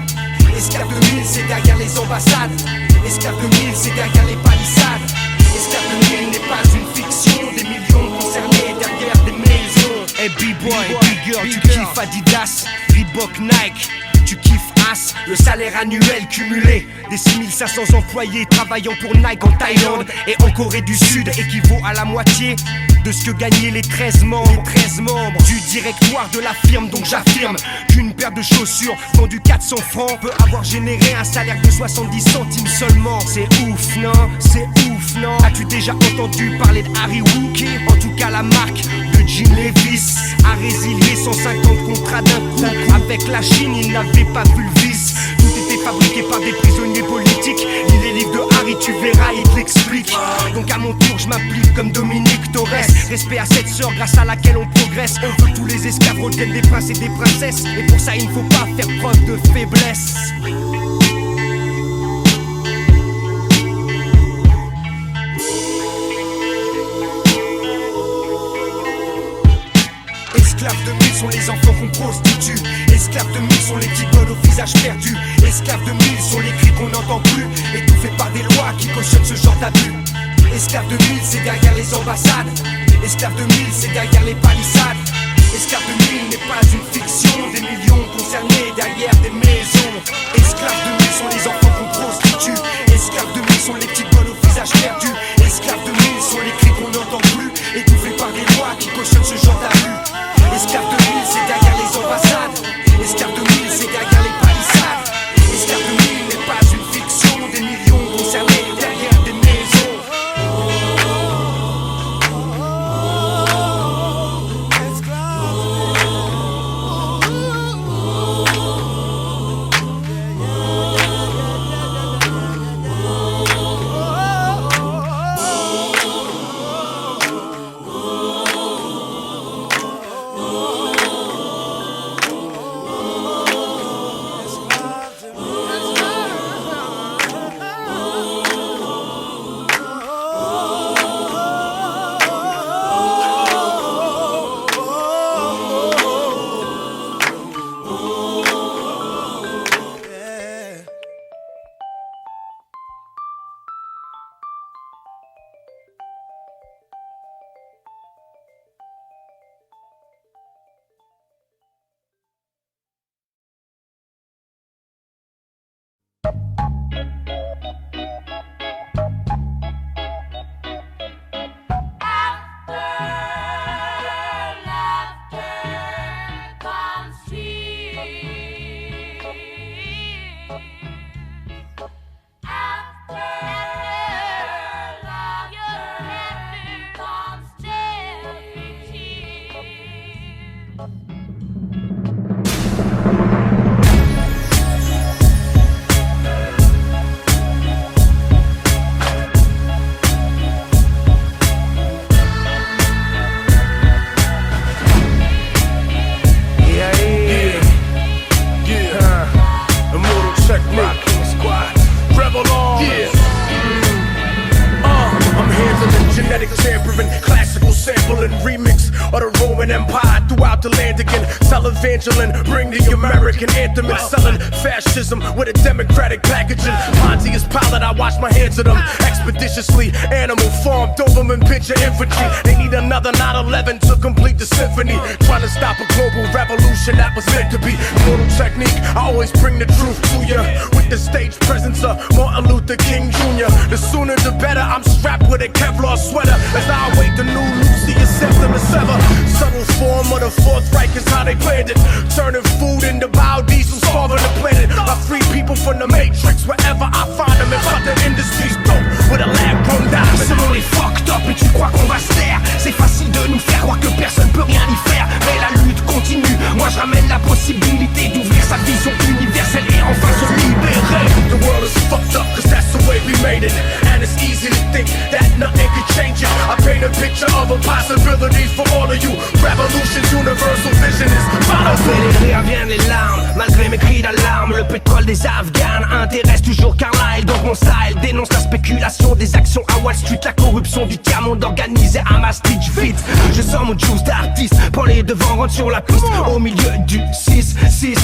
Esclaves de mille, c'est derrière les ambassades. Esclaves de mille, c'est derrière les palissades. Esclaves de mille n'est pas une fiction. Des millions concernés derrière des maisons. Hey B-boy, B-girl, tu kiffes Adidas, Reebok, Nike. Tu kiffes As, le salaire annuel cumulé des 6500 employés travaillant pour Nike en Thaïlande et en Corée du Sud équivaut à la moitié de ce que gagnaient les 13 membres du directoire de la firme. Donc j'affirme qu'une paire de chaussures vendue 400 francs peut avoir généré un salaire de 70 centimes seulement. C'est ouf, non? C'est ouf, non? As-tu déjà entendu parler de Harry Wookie? En tout cas la marque de Jean Levis a résilié 150 contrats d'un coup. Avec la Chine il n'avait pas vu le vice. Tout était fabriqué par des prisonniers politiques. Lis les livres de Harry, tu verras, il te l'explique. Donc à mon tour je m'applique comme Dominique Torres. Respect à cette sœur grâce à laquelle on progresse. On veut que tous les esclaves redeviennent des princes et des princesses. Et pour ça il ne faut pas faire preuve de faiblesse. Esclaves de mille sont les enfants qu'on prostitue. Esclaves de mille sont les petits bonnes au visage perdu. Esclaves de mille sont les cris qu'on n'entend plus, étouffés par des lois qui cautionnent ce genre d'abus. Esclaves de mille, c'est derrière les ambassades. Esclaves de mille, c'est derrière les palissades. Esclaves de mille n'est pas une fiction. Des millions concernés derrière des maisons. Esclaves de mille sont les enfants qu'on prostitue. Esclaves de mille sont les petites bonnes au visage perdu. Esclaves de mille sont les cris qu'on n'entend plus, étouffés par des lois qui cautionnent ce genre d'abus. Esclaves de mille, c'est derrière les ambassades. Esclaves de mille, c'est derrière les palissades. Esclaves de mille n'est pas une fiction. Des millions concernés derrière des maisons. Genetic tampering, classical sampling, remix of the Roman Empire through throughout the land again. Televangelin, bring the American anthem and selling fascism with a democratic packaging. Pontius Pilate, I wash my hands of them expeditiously. Animal farm, Doberman picture infantry. They need another 9/11 to complete the symphony. Trying to stop a global revolution that was meant to be. Mortal technique, I always bring the truth to ya. With the stage presence of Martin Luther King Jr. The sooner the better, I'm strapped with a Kevlar sweater as I await the new Lucius Septimus Sever. Subtle form of the Fourth Reich is how they planned it. Turning food into biodiesel, starving the planet. I free people from the matrix wherever I find them. And cut the industries dope with a lab grown diamond. Ce monde est fucked up et tu crois qu'on va se taire. C'est facile de nous faire croire que personne peut rien y faire. Mais la lutte continue, moi je ramène la possibilité d'ouvrir sa vision universelle et enfin se libérer. The world is fucked up cause that's the way we made it. And it's easy to think that nothing could change it. I paint a picture of a possibility for all of you. Revolution's universal vision is follow through. Après les rires viennent les larmes, malgré mes cris d'alarme. Le pétrole des Afghans intéresse toujours Carlyle. Donc mon style dénonce la spéculation des actions à Wall Street. La corruption du tiers-monde organisé à Maastricht. Vite, je sors mon juice d'artiste. Prends les devants, rentre sur la piste. Au milieu du 6, 6, 6.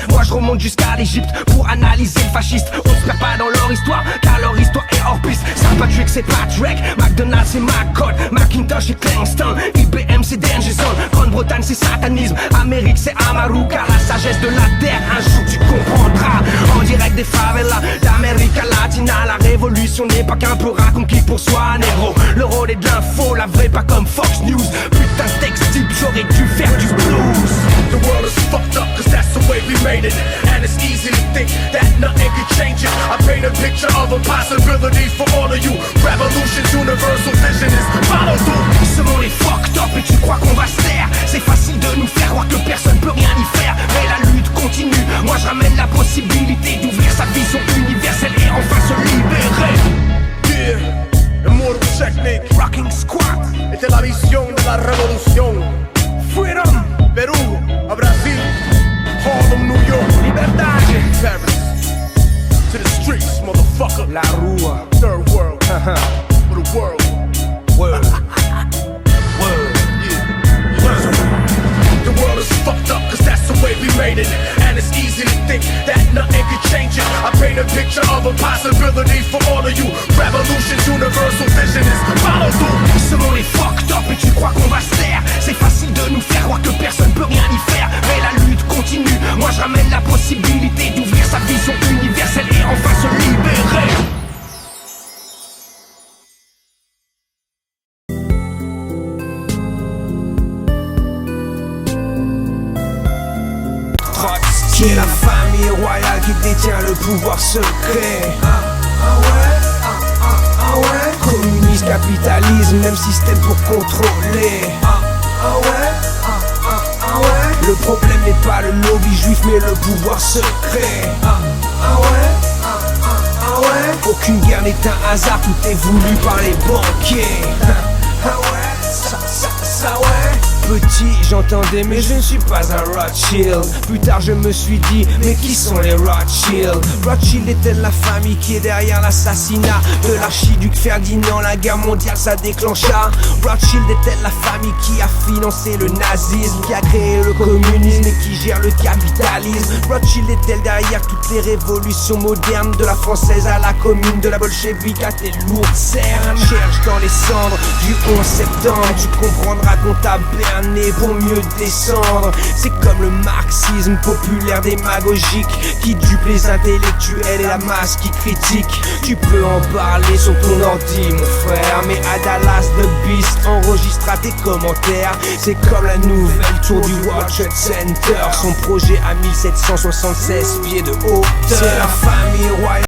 Moi je remonte jusqu'à l'Égypte pour analyser le fasciste. On se perd pas dans leur histoire, car leur histoire est hors piste. Saint Patrick c'est Patrick, McDonald's c'est McCord, Macintosh c'est Kingston, IBM c'est Danger Zone, Grande-Bretagne c'est satanisme, Amérique c'est Amaru. Car la sagesse de la terre, un jour tu comprendras. En direct des favelas d'América Latina, la révolution n'est pas qu'un peu raconquis pour soi, négro. Le rôle est de l'info, la vraie pas comme Fox News. Putain de texte type, j'aurais dû faire du blues. The world is fucked up cause that's the way we made it. And it's easy to think that nothing could change it. I paint a picture of a possibility for all of you. Revolution's universal vision is follow through. Ce monde est fucked up et tu crois qu'on va se taire. C'est facile de nous faire croire que personne peut rien y faire. Mais la lutte continue, moi je ramène la possibilité d'ouvrir sa vision universelle et enfin se libérer. Yeah, Immortal Technique, Rocking Squad. esta es la visión de la revolución. Freedom, Perú, a Brasil, Harlem, New York, libertad, Paris, to the streets, motherfucker. La Rúa, Third world, for the world. World. The world is fucked up cause that's the way we made it. And it's easy to think that nothing could change it. I paint a picture of a possibility for all of you. Revolution's universal vision is follow through. Ce monde est fucked up et tu crois qu'on va se taire. C'est facile de nous faire croire que personne peut rien y faire. Mais la lutte continue, moi je ramène la possibilité d'ouvrir sa vision universelle et enfin se libérer. C'est la famille royale qui détient le pouvoir secret. Communisme, capitalisme, même système pour contrôler. Le problème n'est pas le lobby juif mais le pouvoir secret. Aucune guerre n'est un hasard, tout est voulu par les banquiers. Petit, j'entendais mais je ne suis pas un Rothschild. Plus tard je me suis dit, mais qui sont les Rothschild? Rothschild est-elle la famille qui est derrière l'assassinat de l'archiduc Ferdinand? La guerre mondiale ça déclencha. Rothschild est-elle la famille qui a financé le nazisme, qui a créé le communisme et qui gère le capitalisme? Rothschild est-elle derrière toutes les révolutions modernes, de la française à la commune, de la bolchevique à tes lourdes cernes? Cherche dans les cendres du 11 septembre, tu comprendras qu'on t'a berné pour mieux descendre. C'est comme le marxisme populaire démagogique qui dupe les intellectuels et la masse qui critique. Tu peux en parler sur ton ordi mon frère, mais à Dallas the Beast enregistrera tes commentaires. C'est comme la nouvelle tour du World Trade Center, son projet à 1776 pieds de hauteur. C'est la famille royale.